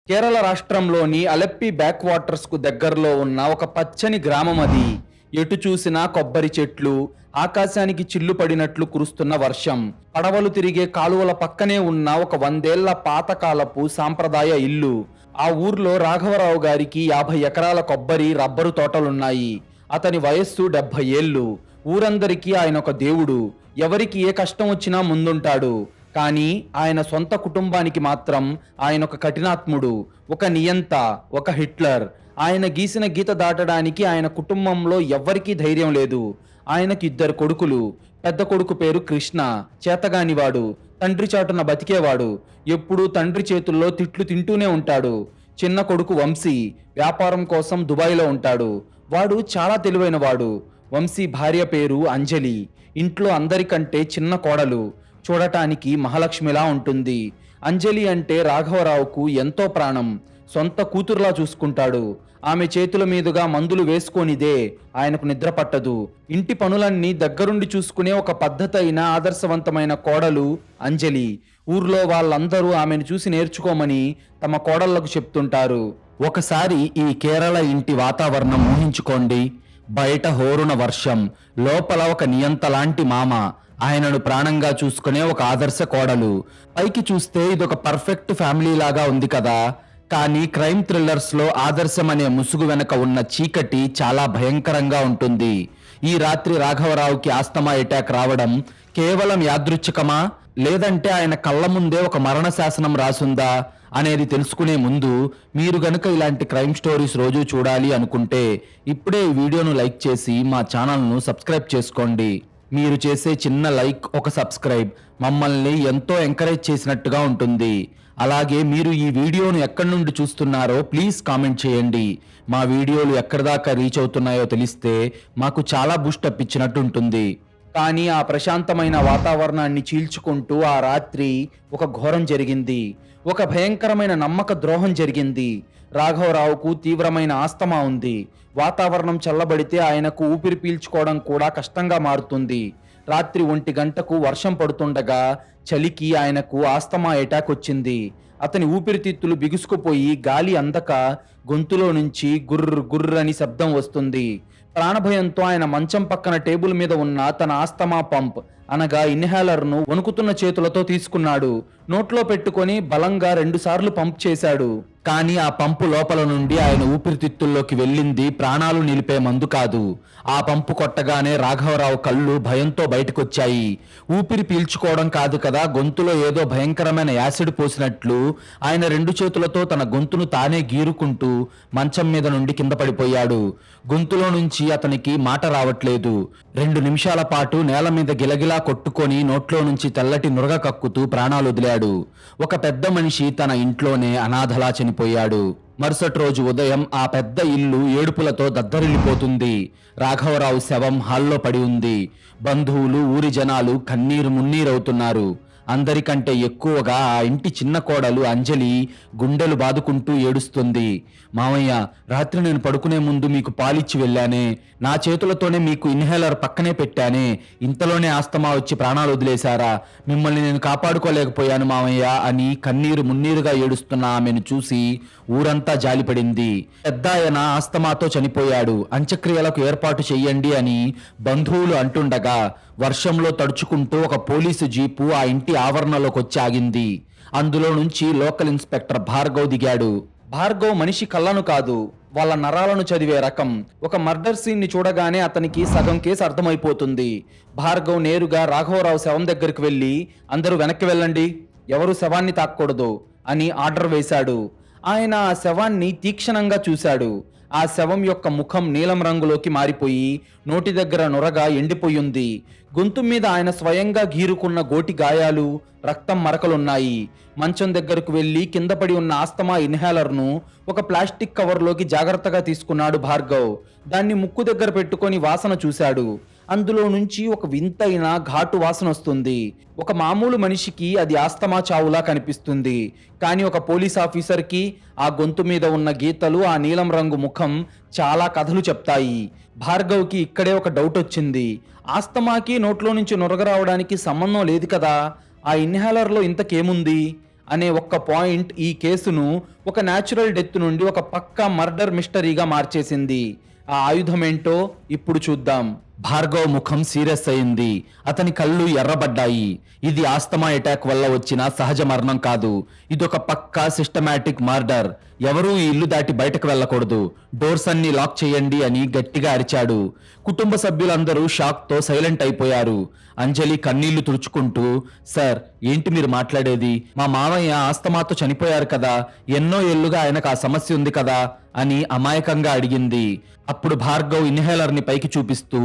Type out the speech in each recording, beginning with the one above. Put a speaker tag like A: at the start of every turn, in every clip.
A: కేరళ రాష్ట్రంలోని Alleppey back waters కు దగ్గరలో ఉన్న ఒక పచ్చని గ్రామం అది. ఎటు చూసినా కొబ్బరి చెట్లు, ఆకాశానికి చిల్లు పడినట్లు కురుస్తున్న వర్షం, పడవలు తిరిగే కాలువల పక్కనే ఉన్న ఒక 100 ఏళ్ల పాతకాలపు సాంప్రదాయ ఇల్లు. ఆ ఊర్లో రాఘవరావు గారికి 50 ఎకరాల కొబ్బరి, రబ్బరు తోటలున్నాయి. అతని వయస్సు 70 ఏళ్ళు. ఊరందరికీ ఆయన ఒక దేవుడు. ఎవరికి ఏ కష్టం వచ్చినా ముందుంటాడు. కానీ ఆయన సొంత కుటుంబానికి మాత్రం ఆయన ఒక కఠినాత్ముడు, ఒక నియంత, ఒక హిట్లర్. ఆయన గీసిన గీత దాటడానికి ఆయన కుటుంబంలో ఎవ్వరికీ ధైర్యం లేదు. ఆయనకి 2 కొడుకులు. పెద్ద కొడుకు పేరు కృష్ణ, చేతగానివాడు, తండ్రి చాటున బతికేవాడు. ఎప్పుడూ తండ్రి చేతుల్లో తిట్లు తింటూనే ఉంటాడు. చిన్న కొడుకు వంశీ వ్యాపారం కోసం దుబాయ్లో ఉంటాడు. వాడు చాలా తెలివైనవాడు. వంశీ భార్య పేరు అంజలి. ఇంట్లో అందరికంటే చిన్న కోడలు. చూడటానికి మహాలక్ష్మిలా ఉంటుంది. అంజలి అంటే రాఘవరావుకు ఎంతో ప్రాణం. సొంత కూతురులా చూసుకుంటాడు. ఆమె చేతుల మీదుగా మందులు వేసుకొనిదే ఆయనకు నిద్ర పట్టదు. ఇంటి పనులన్నీ దగ్గరుండి చూసుకునే ఒక పద్ధతైన ఆదర్శవంతమైన కోడలు అంజలి. ఊర్లో వాళ్ళందరూ ఆమెను చూసి నేర్చుకోమని తమ కోడళ్లకు చెప్తుంటారు. ఒకసారి ఈ కేరళ ఇంటి వాతావరణం ఊహించుకోండి. బయట హోరున వర్షం, లోపల ఒక నియంతలాంటి మామ, ఆయనను ప్రాణంగా చూసుకునే ఒక ఆదర్శ కోడలు. పైకి చూస్తే ఇదొక పర్ఫెక్ట్ ఫ్యామిలీ లాగా ఉంది కదా. కానీ క్రైమ్ థ్రిల్లర్స్ లో ఆదర్శం అనే ముసుగు వెనక ఉన్న చీకటి చాలా భయంకరంగా ఉంటుంది. ఈ రాత్రి రాఘవరావుకి ఆస్తమా అటాక్ రావడం కేవలం యాదృచ్ఛికమా, లేదంటే ఆయన కళ్ళ ముందే ఒక మరణ శాసనం రాసుందా అనేది తెలుసుకునే ముందు మీరు గనుక ఇలాంటి క్రైమ్ స్టోరీస్ రోజు చూడాలి అనుకుంటే ఇప్పుడే ఈ వీడియోను లైక్ చేసి మా ఛానల్ను సబ్స్క్రైబ్ చేసుకోండి. మీరు చేసే చిన్న లైక్, ఒక సబ్స్క్రైబ్ మమ్మల్ని ఎంతో ఎంకరేజ్ చేసినట్టుగా ఉంటుంది. అలాగే మీరు ఈ వీడియోను ఎక్కడి నుండి చూస్తున్నారో ప్లీజ్ కామెంట్ చేయండి. మా వీడియోలు ఎక్కడి దాకా రీచ్ అవుతున్నాయో తెలిస్తే మాకు చాలా బూస్టప్ ఇచ్చినట్టు ఉంటుంది. కానీ ఆ ప్రశాంతమైన వాతావరణాన్ని చీల్చుకుంటూ ఆ రాత్రి ఒక ఘోరం జరిగింది. ఒక భయంకరమైన నమ్మక ద్రోహం జరిగింది. రాఘవరావుకు తీవ్రమైన ఆస్తమా ఉంది. వాతావరణం చల్లబడితే ఆయనకు ఊపిరి పీల్చుకోవడం కూడా కష్టంగా మారుతుంది. రాత్రి 1 గంటకు వర్షం పడుతుండగా చలికి ఆయనకు ఆస్తమా అటాక్ వచ్చింది. అతని ఊపిరితిత్తులు బిగుసుకుపోయి గాలి అందక గొంతులో నుంచి గుర్ర గుర్ర అని శబ్దం వస్తుంది. ప్రాణభయంతో ఆయన మంచం పక్కన టేబుల్ మీద ఉన్న తన ఆస్తమా పంప్ అనగా ఇన్హేలర్ను వణుకుతున్న చేతులతో తీసుకున్నాడు. నోట్లో పెట్టుకొని బలంగా 2 సార్లు పంప్ చేశాడు. కానీ ఆ పంపు లోపల నుండి ఆయన ఊపిరితిత్తుల్లోకి వెళ్ళింది ప్రాణాలు నిలిపే మందు కాదు. ఆ పంపు కొట్టగానే రాఘవరావు కళ్ళు భయంతో బయటకొచ్చాయి. ఊపిరి పీల్చుకోవడం కాదు కదా, గొంతులో ఏదో భయంకరమైన యాసిడ్ పోసినట్లు ఆయన 2 చేతులతో తన గొంతును తానే గీరుకుంటూ మంచం మీద నుండి కింద పడిపోయాడు. గొంతులో నుంచి అతనికి మాట రావట్లేదు. 2 నిమిషాల పాటు నేల మీద గిలగిలా కొట్టుకొని నోట్లో నుంచి తెల్లటి నురగ కక్కుతూ ప్రాణాలు వదిలాడు. ఒక పెద్ద మనిషి తన ఇంట్లోనే అనాథలా చనిపోయాడు. మరుసటి రోజు ఉదయం ఆ పెద్ద ఇల్లు ఏడుపులతో దద్దరిల్లిపోతుంది. రాఘవరావు శవం హాల్లో పడి ఉంది. బంధువులు, ఊరి జనాలు కన్నీరు మున్నీరవుతున్నారు. అందరికంటే ఎక్కువగా ఆ ఇంటి చిన్న కోడలు అంజలి గుండెలు బాదుకుంటూ ఏడుస్తుంది. మామయ్య, రాత్రి నేను పడుకునే ముందు మీకు పాలిచ్చి వెళ్ళానే, నా చేతులతోనే మీకు ఇన్హేలర్ పక్కనే పెట్టానే, ఇంతలోనే ఆస్తమా వచ్చి ప్రాణాలు వదిలేశారా? మిమ్మల్ని నేను కాపాడుకోలేకపోయాను మామయ్య అని కన్నీరు మున్నీరుగా ఏడుస్తున్న ఆమెను చూసి ఊరంతా జాలిపడింది. పెద్దాయన ఆస్తమాతో చనిపోయాడు, అంత్యక్రియలకు ఏర్పాటు చెయ్యండి అని బంధువులు అంటుండగా వర్షంలో తడుచుకుంటూ ఒక పోలీసు జీపు ఆ ఇంటి ఆవరణలోకి వచ్చి ఆగింది. అందులో నుంచి లోకల్ ఇన్స్పెక్టర్ భార్గవ్ దిగాడు. భార్గవ్ మనిషి కళ్ళను కాదు, వాళ్ళ నరాలను చదివే రకం. ఒక మర్డర్ సీన్ ని చూడగానే అతనికి సగం కేసు అర్థమైపోతుంది. భార్గవ్ నేరుగా రాఘవరావు శవం దగ్గరికి వెళ్ళి అందరూ వెనక్కి వెళ్ళండి, ఎవరు శవాన్ని తాక్కూడదు అని ఆర్డర్ వేశాడు. ఆయన ఆ శవాన్ని తీక్షణంగా చూశాడు. ఆ శవం యొక్క ముఖం నీలం రంగులోకి మారిపోయి నోటి దగ్గర నొరగా ఎండిపోయింది. గొంతు మీద ఆయన స్వయంగా గీరుకున్న గోటి గాయాలు, రక్తం మరకలున్నాయి. మంచం దగ్గరకు వెళ్ళి కింద పడి ఉన్న ఆస్తమా ఇన్హేలర్ను ఒక ప్లాస్టిక్ కవర్లోకి జాగ్రత్తగా తీసుకున్నాడు భార్గవ్. దాన్ని ముక్కు దగ్గర పెట్టుకొని వాసన చూశాడు. అందులో నుంచి ఒక వింతైన ఘాటు వాసన వస్తుంది. ఒక మామూలు మనిషికి అది ఆస్తమా చావులా కనిపిస్తుంది. కానీ ఒక పోలీస్ ఆఫీసర్కి ఆ గొంతు మీద ఉన్న గీతలు, ఆ నీలం రంగు ముఖం చాలా కథలు చెప్తాయి. భార్గవ్కి ఇక్కడే ఒక డౌట్ వచ్చింది. ఆస్తమాకి నోట్లో నుంచి నొరగ రావడానికి సంబంధం లేదు కదా, ఆ ఇన్హేలర్లో ఇంతకేముంది? అనే ఒక్క పాయింట్ ఈ కేసును ఒక న్యాచురల్ డెత్ నుండి ఒక పక్కా మర్డర్ మిస్టరీగా మార్చేసింది. ఆ ఆయుధం ఏంటో ఇప్పుడు చూద్దాం. భార్గవ్ ముఖం సీరియస్ అయింది. అతని కళ్ళు ఎర్రబడ్డాయి. ఇది ఆస్తమా అటాక్ వల్ల వచ్చిన సహజ మరణం కాదు. ఇదొక పక్కా సిస్టమాటిక్ మర్డర్. ఎవరూ ఈ ఇల్లు దాటి బయటకు వెళ్ళకూడదు. డోర్స్ అన్ని లాక్ చేయండి అని గట్టిగా అరిచాడు. కుటుంబ సభ్యులందరూ షాక్ తో సైలెంట్ అయిపోయారు. అంజలి కన్నీళ్లు తుడుచుకుంటూ, సార్ ఏంటి మీరు మాట్లాడేది? మా మామయ్య ఆస్తమాతో చనిపోయారు కదా, ఎన్నో ఏళ్లుగా ఆయనకు ఆ సమస్య ఉంది కదా అని అమాయకంగా అడిగింది. అప్పుడు భార్గవ్ ఇన్హేలర్ ని పైకి చూపిస్తూ,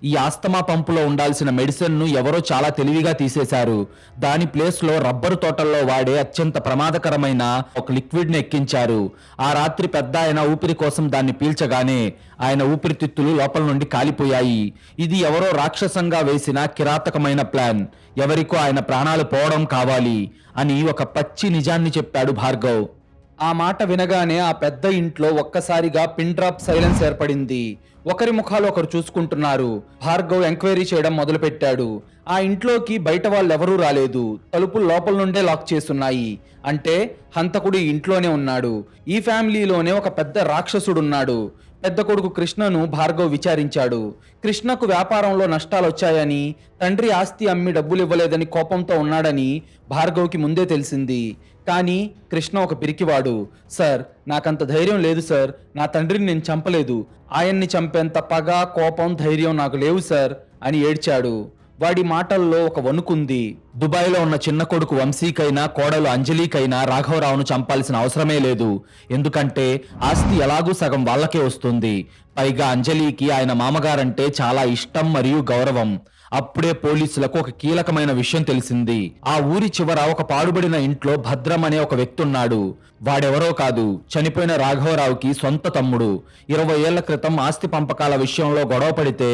A: ఈ ఆస్తమా పంపులో ఉండాల్సిన మెడిసిన్ ను ఎవరో చాలా తెలివిగా తీసేశారు. దాని ప్లేస్ లో రబ్బరు తోటల్లో వాడే అత్యంత ప్రమాదకరమైన ఒక లిక్విడ్ ని ఎక్కించారు. ఆ రాత్రి పెద్ద ఆయన ఊపిరి కోసం దాన్ని పీల్చగానే ఆయన ఊపిరితిత్తులు లోపల నుండి కాలిపోయాయి. ఇది ఎవరో రాక్షసంగా వేసిన కిరాతకమైన ప్లాన్. ఎవరికో ఆయన ప్రాణాలు పోవడం కావాలి అని ఒక పచ్చి నిజాన్ని చెప్పాడు భార్గవ్. ఆ మాట వినగానే ఆ పెద్ద ఇంట్లో ఒక్కసారిగా పిన్ డ్రాప్ సైలెన్స్ ఏర్పడింది. ఒకరి ముఖాలు ఒకరు చూసుకుంటున్నారు. భార్గవ్ ఎంక్వైరీ చేయడం మొదలుపెట్టాడు. ఆ ఇంట్లోకి బయట వాళ్ళెవరూ రాలేదు. తలుపులు లోపల నుండే లాక్ చేస్తున్నాయి. అంటే హంతకుడు ఈ ఇంట్లోనే ఉన్నాడు. ఈ ఫ్యామిలీలోనే ఒక పెద్ద రాక్షసుడున్నాడు. పెద్ద కొడుకు కృష్ణను భార్గవ్ విచారించాడు. కృష్ణకు వ్యాపారంలో నష్టాలు వచ్చాయని, తండ్రి ఆస్తి అమ్మి డబ్బులు ఇవ్వలేదని కోపంతో ఉన్నాడని భార్గవ్కి ముందే తెలిసింది. కానీ కృష్ణ ఒక పిరికివాడు. సార్ నాకంత ధైర్యం లేదు సార్. నా తండ్రిని నేను చంపలేదు. ఆయన్ని చంపేంత పగ, కోపం, ధైర్యం నాకు లేవు సార్ అని ఏడ్చాడు. వాడి మాటల్లో ఒక వణుకుంది. దుబాయ్లో ఉన్న చిన్న కొడుకు వంశీకైనా కోడలు అంజలికైనా రాఘవరావును చంపాల్సిన అవసరమే లేదు. ఎందుకంటే ఆస్తి ఎలాగూ సగం వాళ్ళకే వస్తుంది. పైగా అంజలికి ఆయన మామగారంటే చాలా ఇష్టం మరియు గౌరవం. అప్పుడే పోలీసులకు ఒక కీలకమైన విషయం తెలిసింది. ఆ ఊరి చివర ఒక పాడుబడిన ఇంట్లో భద్రం అనే ఒక వ్యక్తి ఉన్నాడు. వాడెవరో కాదు, చనిపోయిన రాఘవరావుకి సొంత తమ్ముడు. 20 ఏళ్ల క్రితం ఆస్తి పంపకాల విషయంలో గొడవ పడితే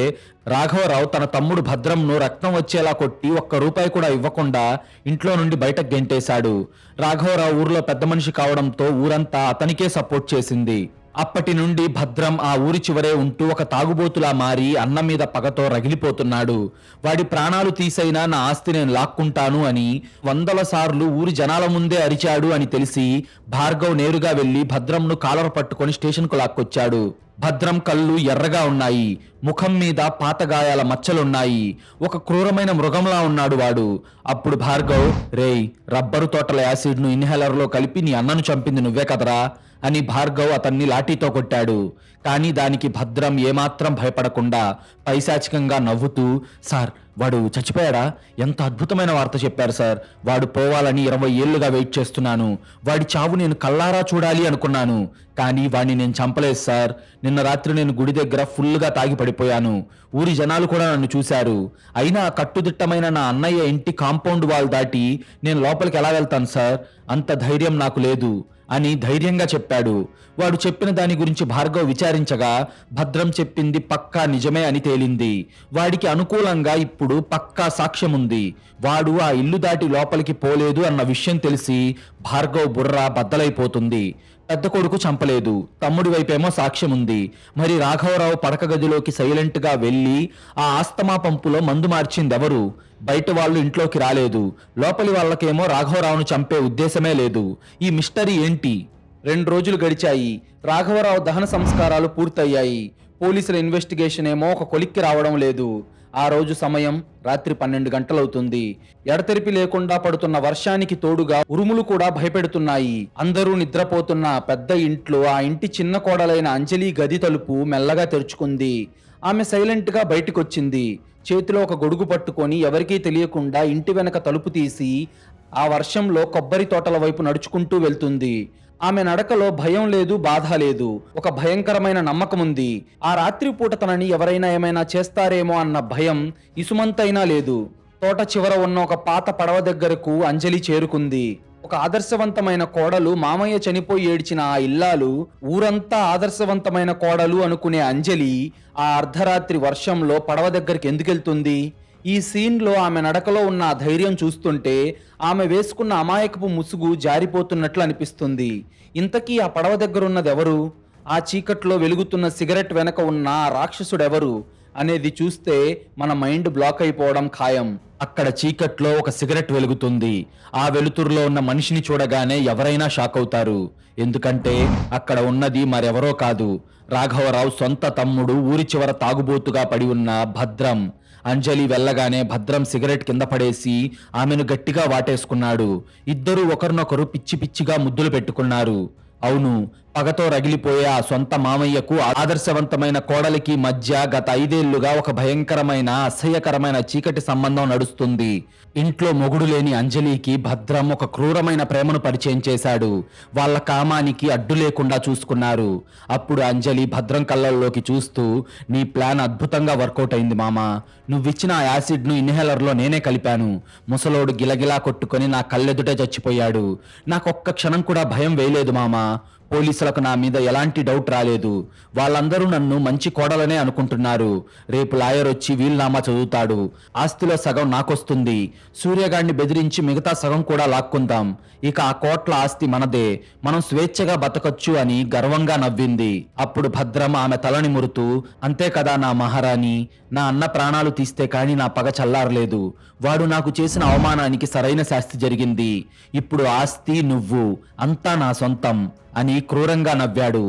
A: రాఘవరావు తన తమ్ముడు భద్రంను రక్తం వచ్చేలా కొట్టి ₹1 కూడా ఇవ్వకుండా ఇంట్లో నుండి బయటకు గెంటేశాడు. రాఘవరావు ఊర్లో పెద్ద మనిషి కావడంతో ఊరంతా అతనికే సపోర్ట్ చేసింది. అప్పటి నుండి భద్రం ఆ ఊరి చివరే ఉంటూ ఒక తాగుబోతులా మారి అన్న మీద పగతో రగిలిపోతున్నాడు. వాడి ప్రాణాలు తీసైనా నా ఆస్తి నేను లాక్కుంటాను అని 100 సార్లు ఊరి జనాల ముందే అరిచాడు అని తెలిసి భార్గవ్ నేరుగా వెళ్లి భద్రంను కాలర్ పట్టుకొని స్టేషన్కు లాక్కొచ్చాడు. భద్రం కళ్ళు ఎర్రగా ఉన్నాయి. ముఖం మీద పాత గాయాల మచ్చలున్నాయి. ఒక క్రూరమైన మృగంలా ఉన్నాడు వాడు. అప్పుడు భార్గవ్, రేయ్ రబ్బరు తోటల యాసిడ్ను ఇన్హేలర్లో కలిపి నీ అన్నను చంపింది నువ్వే కదరా అని భార్గవ్ అతన్ని లాఠీతో కొట్టాడు. కానీ దానికి భద్రం ఏమాత్రం భయపడకుండా పైశాచికంగా నవ్వుతూ, సార్ వాడు చచ్చిపోయాడా? ఎంత అద్భుతమైన వార్త చెప్పారు సార్. వాడు పోవాలని 20 ఏళ్లుగా వెయిట్ చేస్తున్నాను. వాడి చావు నేను కల్లారా చూడాలి అనుకున్నాను. కానీ వాడిని నేను చంపలేదు సార్. నిన్న రాత్రి నేను గుడి దగ్గర ఫుల్గా తాగి పడిపోయాను. ఊరి జనాలు కూడా నన్ను చూశారు. అయినా కట్టుదిట్టమైన నా అన్నయ్య ఇంటి కాంపౌండ్ వాల్ దాటి నేను లోపలికి ఎలా వెళ్తాను సార్? అంత ధైర్యం నాకు లేదు అని ధైర్యంగా చెప్పాడు. వాడు చెప్పిన దాని గురించి భార్గవ్ విచారించగా భద్రం చెప్పింది పక్కా నిజమే అని తేలింది. వాడికి అనుకూలంగా ఇప్పుడు పక్కా సాక్ష్యం ఉంది. వాడు ఆ ఇల్లు దాటి లోపలికి పోలేదు అన్న విషయం తెలిసి భార్గవ్ బుర్ర బద్దలైపోతుంది. పెద్ద కొడుకు చంపలేదు, తమ్ముడి వైపేమో సాక్ష్యం ఉంది. మరి రాఘవరావు పడక గదిలోకి సైలెంట్ గా వెళ్లి ఆ ఆస్తమా పంపులో మందు మార్చిందెవరు? బయట వాళ్ళు ఇంట్లోకి రాలేదు. లోపలి వాళ్ళకేమో రాఘవరావును చంపే ఉద్దేశమే లేదు. ఈ మిస్టరీ ఏంటి? 2 రోజులు గడిచాయి. రాఘవరావు దహన సంస్కారాలు పూర్తయ్యాయి. పోలీసుల ఇన్వెస్టిగేషన్ ఏమో ఒక కొలిక్కి రావడం లేదు. ఆ రోజు సమయం రాత్రి 12 గంటలవుతుంది. ఎడతెరిపి లేకుండా పడుతున్న వర్షానికి తోడుగా ఉరుములు కూడా భయపెడుతున్నాయి. అందరూ నిద్రపోతున్న పెద్ద ఇంట్లో ఆ ఇంటి చిన్న కోడలైన అంజలి గది తలుపు మెల్లగా తెరుచుకుంది. ఆమె సైలెంట్ గా బయటికొచ్చింది. చేతిలో ఒక గొడుగు పట్టుకొని ఎవరికీ తెలియకుండా ఇంటి వెనక తలుపు తీసి ఆ వర్షంలో కొబ్బరి తోటల వైపు నడుచుకుంటూ వెళ్తుంది. ఆమె నడకలో భయం లేదు, బాధ లేదు. ఒక భయంకరమైన నమ్మకం ఉంది. ఆ రాత్రి పూట తనని ఎవరైనా ఏమైనా చేస్తారేమో అన్న భయం ఇసుమంతైనా లేదు. తోట చివర ఉన్న ఒక పాత పడవ దగ్గరకు అంజలి చేరుకుంది. ఒక ఆదర్శవంతమైన కోడలు, మామయ్య చనిపోయి ఏడ్చిన ఆ ఇల్లాలు, ఊరంతా ఆదర్శవంతమైన కోడలు అనుకునే అంజలి ఆ అర్ధరాత్రి వర్షంలో పడవ దగ్గరికి ఎందుకెళ్తుంది? ఈ సీన్లో ఆమె నడకలో ఉన్న ఆ ధైర్యం చూస్తుంటే ఆమె వేసుకున్న అమాయకపు ముసుగు జారిపోతున్నట్లు అనిపిస్తుంది. ఇంతకీ ఆ పడవ దగ్గరున్నది ఎవరు? ఆ చీకట్లో వెలుగుతున్న సిగరెట్ వెనక ఉన్న ఆ రాక్షసుడెవరు అనేది చూస్తే మన మైండ్ బ్లాక్ అయిపోవడం ఖాయం. అక్కడ చీకట్లో ఒక సిగరెట్ వెలుగుతుంది. ఆ వెలుతురులో ఉన్న మనిషిని చూడగానే ఎవరైనా షాక్ అవుతారు. ఎందుకంటే అక్కడ ఉన్నది మరెవరో కాదు, రాఘవరావు సొంత తమ్ముడు, ఊరి చివర తాగుబోతుగా పడి ఉన్న భద్రం. అంజలి వెళ్ళగానే భద్రం సిగరెట్ కింద పడేసి ఆమెను గట్టిగా వాటేసుకున్నాడు. ఇద్దరూ ఒకరినొకరు పిచ్చి పిచ్చిగా ముద్దులు పెట్టుకున్నారు. అవును, పగతో రగిలిపోయే ఆ సొంత మామయ్యకు ఆదర్శవంతమైన కోడలికి మధ్య గత 5 ఏళ్లుగా ఒక భయంకరమైన, అసహ్యకరమైన చీకటి సంబంధం నడుస్తుంది. ఇంట్లో మొగుడు లేని అంజలికి భద్రం ఒక క్రూరమైన ప్రేమను పరిచయం చేశాడు. వాళ్ళ కామానికి అడ్డు లేకుండా చూసుకున్నారు. అప్పుడు అంజలి భద్రం కళ్ళల్లోకి చూస్తూ, నీ ప్లాన్ అద్భుతంగా వర్కౌట్ అయింది మామా. నువ్విచ్చిన ఆ యాసిడ్ను ఇన్హేలర్లో నేనే కలిపాను. ముసలోడు గిలగిలా కొట్టుకొని నా కళ్ళెదుటే చచ్చిపోయాడు. నాకొక్క క్షణం కూడా భయం వేయలేదు మామా. పోలీసులకు నా మీద ఎలాంటి డౌట్ రాలేదు. వాళ్ళందరూ నన్ను మంచి కోడలనే అనుకుంటున్నారు. రేపు లాయర్ వచ్చి వీలునామా చదువుతాడు. ఆస్తిలో సగం నాకొస్తుంది. సూర్యగాడిని బెదిరించి మిగతా సగం కూడా లాక్కుందాం. ఇక ఆ కోట్ల ఆస్తి మనదే. మనం స్వేచ్ఛగా బతకచ్చు అని గర్వంగా నవ్వింది. అప్పుడు భద్రం ఆమె తలని మురుతూ, అంతే కదా నా మహారాణి, నా అన్న ప్రాణాలు తీస్తే కాని నా పగ చల్లారలేదు. వాడు నాకు చేసిన అవమానానికి సరైన శాస్తి జరిగింది. ఇప్పుడు ఆస్తి, నువ్వు అంతా నా సొంతం అని క్రూరంగా నవ్వాడు.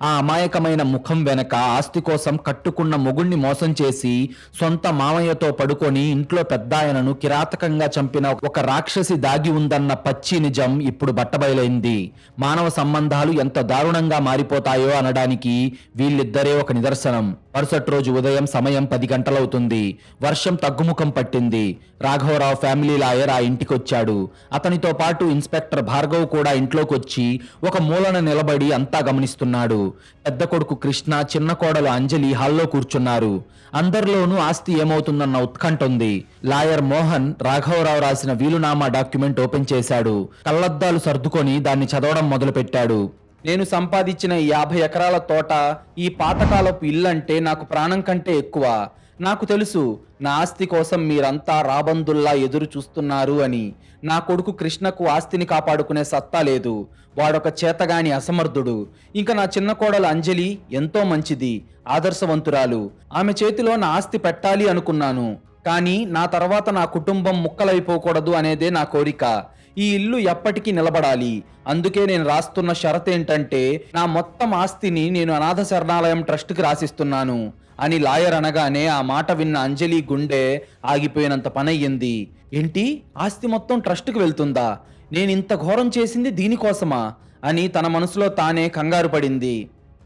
A: ఆ అమాయకమైన ముఖం వెనక ఆస్తి కోసం కట్టుకున్న మొగుణ్ణి మోసం చేసి సొంత మామయ్యతో పడుకొని ఇంట్లో పెద్దాయనను కిరాతకంగా చంపిన ఒక రాక్షసి దాగి ఉందన్న పచ్చి నిజం ఇప్పుడు బట్టబయలైంది. మానవ సంబంధాలు ఎంత దారుణంగా మారిపోతాయో అనడానికి వీళ్ళిద్దరే ఒక నిదర్శనం. మరుసటి రోజు ఉదయం సమయం 10 గంటలవుతుంది. వర్షం తగ్గుముఖం పట్టింది. రాఘవరావు ఫ్యామిలీ లాయర్ ఆ ఇంటికొచ్చాడు. అతనితో పాటు ఇన్స్పెక్టర్ భార్గవ్ కూడా ఇంట్లోకొచ్చి ఒక మూలన నిలబడి అంతా గమనిస్తున్నాడు. పెద్ద కొడుకు కృష్ణ, చిన్న కోడలు అంజలి హాల్లో కూర్చున్నారు. అందరిలోనూ ఆస్తి ఏమవుతుందన్న ఉత్కంఠ ఉంది. లాయర్ మోహన్ రాఘవరావు రాసిన వీలునామా డాక్యుమెంట్ ఓపెన్ చేశాడు. కళ్ళద్దాలు సర్దుకొని దాన్ని చదవడం మొదలుపెట్టాడు. నేను సంపాదించిన 50 ఎకరాల తోట, ఈ పాతకాలపు ఇల్లంటే నాకు ప్రాణం కంటే ఎక్కువ. నాకు తెలుసు నా ఆస్తి కోసం మీరంతా రాబందుల్లా ఎదురు చూస్తున్నారు అని. నా కొడుకు కృష్ణకు ఆస్తిని కాపాడుకునే సత్తా లేదు. వాడొక చేతగాని అసమర్థుడు. ఇంకా నా చిన్న కోడలు అంజలి ఎంతో మంచిది, ఆదర్శవంతురాలు. ఆమె చేతిలో నా ఆస్తి పెట్టాలి అనుకున్నాను. కానీ నా తర్వాత నా కుటుంబం ముక్కలైపోకూడదు అనేదే నా కోరిక. ఈ ఇల్లు ఎప్పటికీ నిలబడాలి. అందుకే నేను రాస్తున్న షరత్ ఏంటంటే, నా మొత్తం ఆస్తిని నేను అనాథ శరణాలయం ట్రస్ట్కి రాసిస్తున్నాను అని లాయర్ అనగానే ఆ మాట విన్న అంజలి గుండె ఆగిపోయినంత పనయ్యింది. ఏంటి, ఆస్తి మొత్తం ట్రస్ట్కి వెళ్తుందా? నేను ఇంత ఘోరం చేసింది దీనికోసమా అని తన మనసులో తానే కంగారు పడింది.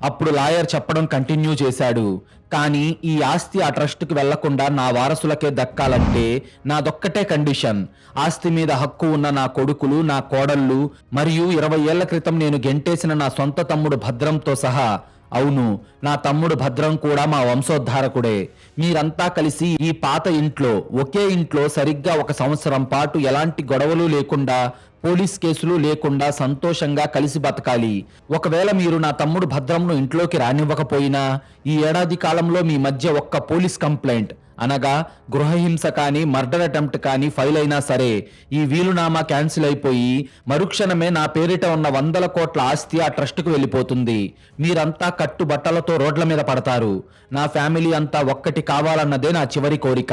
A: అప్పుడు లాయర్ చెప్పడం కంటిన్యూ చేశాడు. కానీ ఈ ఆస్తి ఆ ట్రస్ట్కి వెళ్లకుండా నా వారసులకే దక్కాలంటే నాదొక్కటే కండిషన్. ఆస్తి మీద హక్కు ఉన్న నా కొడుకులు, నా కోడళ్ళు మరియు 20 ఏళ్ల క్రితం నేను గెంటేసిన నా సొంత తమ్ముడు భద్రంతో సహా. అవును, నా తమ్ముడు భద్రం కూడా మా వంశోద్ధారకుడే. మీరంతా కలిసి ఈ పాత ఇంట్లో, ఒకే ఇంట్లో సరిగ్గా 1 సంవత్సరం పాటు ఎలాంటి గొడవలు లేకుండా, పోలీస్ కేసులు లేకుండా సంతోషంగా కలిసి బతకాలి. ఒకవేళ మీరు నా తమ్ముడు భద్రంను ఇంట్లోకి రానివ్వకపోయినా, ఈ ఏడాది కాలంలో మీ మధ్య ఒక్క పోలీస్ కంప్లైంట్ అనగా గృహహింస కానీ, మర్డర్ అటెంప్ట్ కానీ ఫైల్ అయినా సరే ఈ వీలునామా క్యాన్సిల్ అయిపోయి మరుక్షణమే నా పేరిట ఉన్న 100 కోట్ల ఆస్తి ఆ ట్రస్ట్కు వెళ్ళిపోతుంది. మీరంతా కట్టుబట్టలతో రోడ్ల మీద పడతారు. నా ఫ్యామిలీ అంతా ఒక్కటి కావాలన్నదే నా చివరి కోరిక.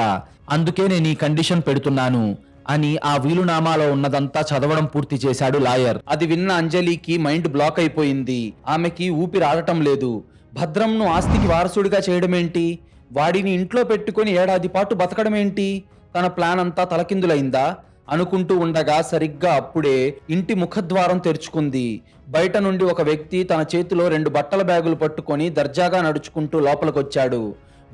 A: అందుకే నేను ఈ కండిషన్ పెడుతున్నాను అని ఆ వీలునామాలో ఉన్నదంతా చదవడం పూర్తి చేశాడు లాయర్. అది విన్న అంజలికి మైండ్ బ్లాక్ అయిపోయింది. ఆమెకి ఊపిరి ఆడటం లేదు. భద్రంను ఆస్తికి వారసుడిగా చేయడమేంటి? వాడిని ఇంట్లో పెట్టుకుని ఏడాది పాటు బతకడమేంటి? తన ప్లాన్ అంతా తలకిందులైందా అనుకుంటూ ఉండగా సరిగ్గా అప్పుడే ఇంటి ముఖద్వారం తెరుచుకుంది. బయట నుండి ఒక వ్యక్తి తన చేతిలో 2 బట్టల బ్యాగులు పట్టుకొని దర్జాగా నడుచుకుంటూ లోపలికొచ్చాడు.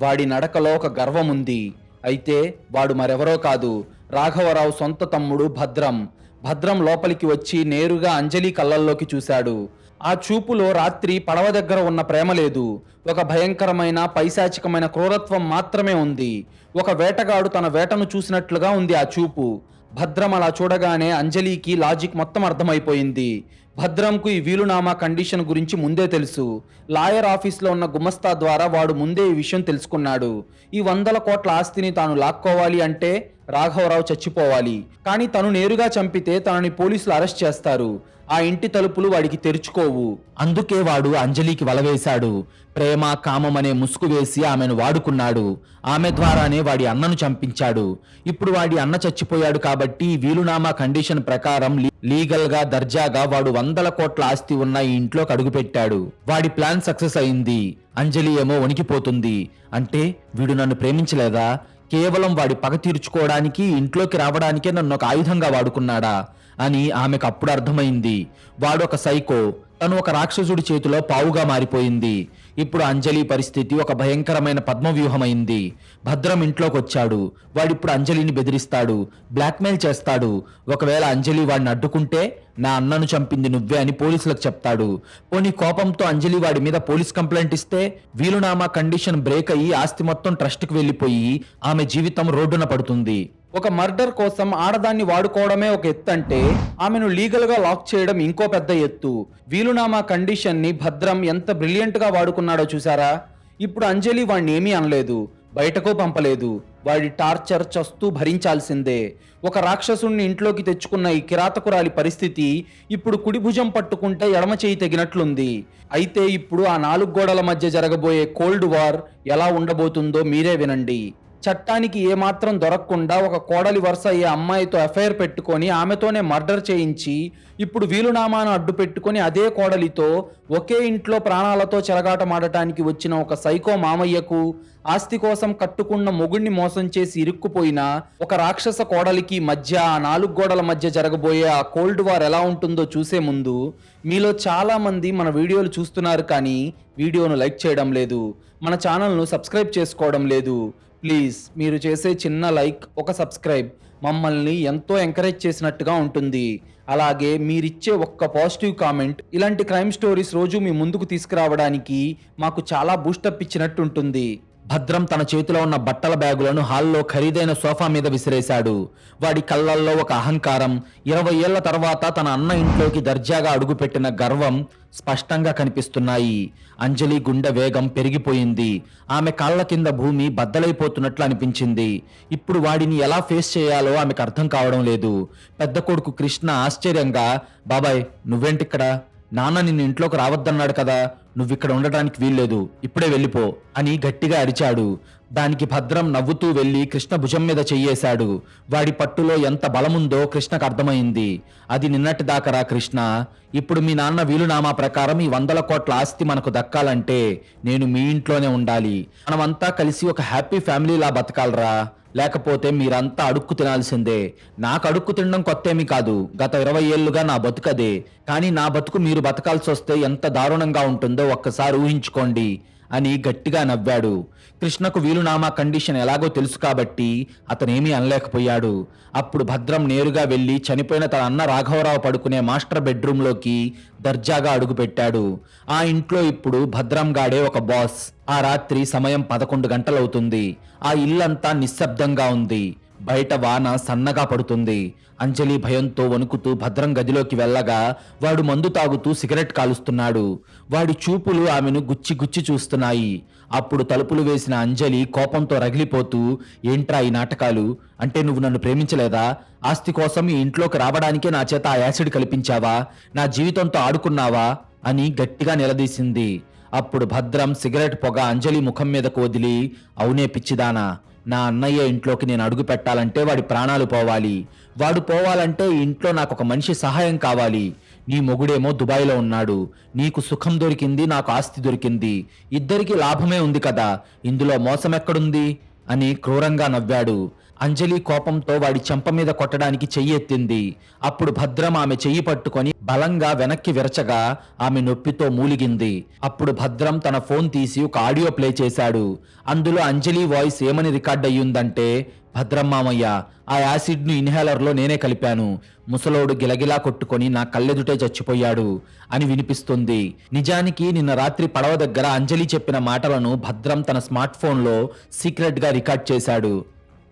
A: వాడి నడకలో ఒక గర్వం ఉంది. అయితే వాడు మరెవరో కాదు, రాఘవరావు సొంత తమ్ముడు భద్రం. భద్రం లోపలికి వచ్చి నేరుగా అంజలి కళ్ళల్లోకి చూశాడు. ఆ చూపులో రాత్రి పడవ దగ్గర ఉన్న ప్రేమ లేదు, ఒక భయంకరమైన పైశాచికమైన క్రూరత్వం మాత్రమే ఉంది. ఒక వేటగాడు తన వేటను చూసినట్లుగా ఉంది ఆ చూపు. భద్రం అలా చూడగానే అంజలికి లాజిక్ మొత్తం అర్థమైపోయింది. భద్రంకు ఈ వీలునామా కండిషన్ గురించి ముందే తెలుసు. లాయర్ ఆఫీస్లో ఉన్న గుమస్తా ద్వారా వాడు ముందే ఈ విషయం తెలుసుకున్నాడు. ఈ 100 కోట్ల ఆస్తిని తాను లాక్కోవాలి అంటే రాఘవరావు చచ్చిపోవాలి. కానీ తను నేరుగా చంపితే తనని పోలీసులు అరెస్ట్ చేస్తారు. ఆ ఇంటి తలుపులు వాడికి తెరుచుకోవు. అందుకే వాడు అంజలికి వలవేశాడు. ప్రేమ కామం అనే ముసుగు వేసి ఆమెను వాడుకున్నాడు. ఆమె ద్వారానే వాడి అన్నను చంపించాడు. ఇప్పుడు వాడి అన్న చచ్చిపోయాడు కాబట్టి వీలునామా కండిషన్ ప్రకారం లీగల్ గా దర్జాగా వాడు 100 కోట్ల ఆస్తి ఉన్న ఈ ఇంట్లోకి అడుగుపెట్టాడు. వాడి ప్లాన్ సక్సెస్ అయింది. అంజలి ఏమో వణికిపోతుంది. అంటే వీడు నన్ను ప్రేమించలేదా? కేవలం వాడి పగ తీర్చుకోవడానికి ఇంట్లోకి రావడానికే నన్ను ఒక ఆయుధంగా వాడుకున్నాడా అని ఆమెకు అప్పుడు అర్థమైంది. వాడు ఒక సైకో. తను ఒక రాక్షసుడి చేతిలో పావుగా మారిపోయింది. ఇప్పుడు అంజలి పరిస్థితి ఒక భయంకరమైన పద్మవ్యూహమైంది. భద్రం ఇంట్లోకి వచ్చాడు. వాడిప్పుడు అంజలిని బెదిరిస్తాడు, బ్లాక్మెయిల్ చేస్తాడు. ఒకవేళ అంజలి వాడిని అడ్డుకుంటే నా అన్నను చంపింది నువ్వే అని పోలీసులకు చెప్తాడు. పోనీ కోపంతో అంజలి వాడి మీద పోలీస్ కంప్లైంట్ ఇస్తే వీలునామా కండిషన్ బ్రేక్ అయ్యి ఆస్తి మొత్తం ట్రస్ట్కి వెళ్ళిపోయి ఆమె జీవితం రోడ్డున పడుతుంది. ఒక మర్డర్ కోసం ఆడదాన్ని వాడుకోవడమే ఒక ఎత్తు అంటే ఆమెను లీగల్ గా లాక్ చేయడం ఇంకో పెద్ద ఎత్తు. వీలునామా కండిషన్ ని భద్రం ఎంత బ్రిలియంట్ గా వాడుకున్నాడో చూసారా? ఇప్పుడు అంజలి వాడిని ఏమీ అనలేదు, బయటకు పంపలేదు. వాడి టార్చర్ చస్తూ భరించాల్సిందే. ఒక రాక్షసుణ్ణి ఇంట్లోకి తెచ్చుకున్న ఈ కిరాతకురాలి పరిస్థితి ఇప్పుడు కుడి భుజం పట్టుకుంటే ఎడమ చేయి తెగినట్లుంది. అయితే ఇప్పుడు ఆ 4 గోడల మధ్య జరగబోయే కోల్డ్ వార్ ఎలా ఉండబోతుందో మీరే వినండి. చట్టానికి ఏమాత్రం దొరకకుండా ఒక కోడలి వరుస అయ్యే అమ్మాయితో అఫైర్ పెట్టుకొని ఆమెతోనే మర్డర్ చేయించి ఇప్పుడు వీలునామాను అడ్డు పెట్టుకొని అదే కోడలితో ఒకే ఇంట్లో ప్రాణాలతో చెలగాటమాడటానికి వచ్చిన ఒక సైకో మామయ్యకు ఆస్తి కోసం కట్టుకున్న మొగుడిని మోసం చేసి ఇరుక్కుపోయిన ఒక రాక్షస కోడలికి మధ్య ఆ 4 గోడల మధ్య జరగబోయే ఆ కోల్డ్ వార్ ఎలా ఉంటుందో చూసే ముందు మీలో చాలా మంది మన వీడియోలు చూస్తున్నారు కానీ వీడియోను లైక్ చేయడం లేదు, మన ఛానల్ను సబ్స్క్రైబ్ చేసుకోవడం లేదు. ప్లీజ్ మీరు చేసే చిన్న లైక్, ఒక సబ్స్క్రైబ్ మమ్మల్ని ఎంతో ఎంకరేజ్ చేసినట్టుగా ఉంటుంది. అలాగే మీరిచ్చే ఒక్క పాజిటివ్ కామెంట్ ఇలాంటి క్రైమ్ స్టోరీస్ రోజు మీ ముందుకు తీసుకురావడానికి మాకు చాలా బూస్టప్ ఇచ్చినట్టు ఉంటుంది. భద్రం తన చేతిలో ఉన్న బట్టల బ్యాగులను హాల్లో ఖరీదైన సోఫా మీద విసిరేశాడు. వాడి కళ్ళల్లో ఒక అహంకారం, 20 ఏళ్ల తర్వాత తన అన్న ఇంట్లోకి దర్జాగా అడుగుపెట్టిన గర్వం స్పష్టంగా కనిపిస్తున్నాయి. అంజలి గుండె వేగం పెరిగిపోయింది. ఆమె కాళ్ల కింద భూమి బద్దలైపోతున్నట్లు అనిపించింది. ఇప్పుడు వాడిని ఎలా ఫేస్ చేయాలో ఆమెకు అర్థం కావడం లేదు. పెద్ద కొడుకు కృష్ణ ఆశ్చర్యంగా, బాబాయ్ నువ్వేంటిక్కడ? నాన్న నిన్ను ఇంట్లోకి రావద్దన్నాడు కదా, నువ్విక్కడ ఉండటానికి వీల్లేదు, ఇప్పుడే వెళ్ళిపో అని గట్టిగా అరిచాడు. దానికి భద్రం నవ్వుతూ వెళ్లి కృష్ణ భుజం మీద చెయ్యేశాడు. వాడి పట్టులో ఎంత బలముందో కృష్ణకు అర్థమైంది. అది నిన్నటి దాకరా కృష్ణ, ఇప్పుడు మీ నాన్న వీలునామా ప్రకారం ఈ 100 కోట్ల ఆస్తి మనకు దక్కాలంటే నేను మీ ఇంట్లోనే ఉండాలి. మనమంతా కలిసి ఒక హ్యాపీ ఫ్యామిలీలా బతకాలరా, లేకపోతే మీరంతా అడుక్కు తినాల్సిందే. నాకు అడుక్కు తినడం కొత్తేమీ కాదు, గత 20 ఏళ్లుగా నా బతుకదే. కానీ నా బతుకు మీరు బతకాల్సి వస్తే ఎంత దారుణంగా ఉంటుందో ఒక్కసారి ఊహించుకోండి అని గట్టిగా నవ్వాడు. కృష్ణకు వీలునామా కండిషన్ ఎలాగో తెలుసు కాబట్టి అతనేమీ అనలేకపోయాడు. అప్పుడు భద్రం నేరుగా వెళ్లి చనిపోయిన తన అన్న రాఘవరావు పడుకునే మాస్టర్ బెడ్రూమ్లోకి దర్జాగా అడుగుపెట్టాడు. ఆ ఇంట్లో ఇప్పుడు భద్రం గాడే ఒక బాస్. ఆ రాత్రి సమయం 11 గంటలవుతుంది. ఆ ఇల్లంతా నిశ్శబ్దంగా ఉంది. బయట వాన సన్నగా పడుతుంది. అంజలి భయంతో వణుకుతూ భద్రం గదిలోకి వెళ్ళగా వాడు మందు తాగుతూ సిగరెట్ కాలుస్తున్నాడు. వాడి చూపులు ఆమెను గుచ్చి గుచ్చి చూస్తున్నాయి. అప్పుడు తలుపులు వేసిన అంజలి కోపంతో రగిలిపోతూ, ఏంట్రా ఈ నాటకాలు? అంటే నువ్వు నన్ను ప్రేమించలేదా? ఆస్తి కోసం ఈ ఇంట్లోకి రావడానికే నా చేత ఆ యాసిడ్ కల్పించావా? నా జీవితంతో ఆడుకున్నావా అని గట్టిగా నిలదీసింది. అప్పుడు భద్రం సిగరెట్ పొగ అంజలి ముఖం మీదకు వదిలి, అవునే పిచ్చిదానా, నా అన్నయ్య ఇంట్లోకి నేను అడుగు పెట్టాలంటే వాడి ప్రాణాలు పోవాలి. వాడు పోవాలంటే ఈ ఇంట్లో నాకు ఒక మనిషి సహాయం కావాలి. నీ మొగుడేమో దుబాయ్లో ఉన్నాడు. నీకు సుఖం దొరికింది, నాకు ఆస్తి దొరికింది. ఇద్దరికి లాభమే ఉంది కదా, ఇందులో మోసం ఎక్కడుంది అని క్రూరంగా నవ్వాడు. అంజలి కోపంతో వాడి చెంప మీద కొట్టడానికి చెయ్యెత్తింది. అప్పుడు భద్రం ఆమె చెయ్యి పట్టుకొని బలంగా వెనక్కి విరచగా ఆమె నొప్పితో మూలిగింది. అప్పుడు భద్రం తన ఫోన్ తీసి ఒక ఆడియో ప్లే చేశాడు. అందులో అంజలి వాయిస్ ఏమని రికార్డ్ అయ్యిందంటే, భద్రం మామయ్య, ఆ యాసిడ్ను ఇన్హేలర్లో నేనే కలిపాను. ముసలోడు గిలగిలా కొట్టుకొని నా కళ్ళెదుటే చచ్చిపోయాడు అని వినిపిస్తుంది. నిజానికి నిన్న రాత్రి పడవ దగ్గర అంజలి చెప్పిన మాటలను భద్రం తన స్మార్ట్ ఫోన్లో సీక్రెట్గా రికార్డ్ చేశాడు.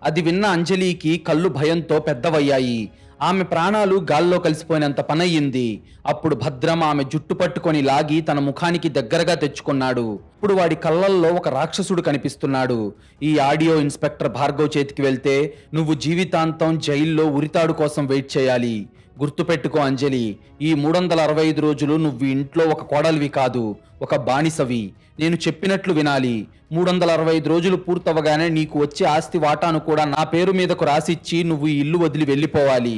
A: అది విన్న అంజలికి కళ్ళు భయంతో పెద్దవయ్యాయి. ఆమె ప్రాణాలు గాల్లో కలిసిపోయినంత పనయ్యింది. అప్పుడు భద్రం ఆమె జుట్టు పట్టుకొని లాగి తన ముఖానికి దగ్గరగా తెచ్చుకున్నాడు. ఇప్పుడు వాడి కళ్ళల్లో ఒక రాక్షసుడు కనిపిస్తున్నాడు. ఈ ఆడియో ఇన్స్పెక్టర్ భార్గవ్ చేతికి వెళ్తే నువ్వు జీవితాంతం జైల్లో ఉరితాడు కోసం వెయిట్ చేయాలి. గుర్తుపెట్టుకో అంజలి, ఈ 365 రోజులు నువ్వు ఇంట్లో ఒక కోడలివి కాదు, ఒక బానిసవి. నేను చెప్పినట్లు వినాలి. 365 రోజులు పూర్తవగానే నీకు వచ్చే ఆస్తి వాటాను కూడా నా పేరు మీదకు రాసిచ్చి నువ్వు ఈ ఇల్లు వదిలి వెళ్ళిపోవాలి.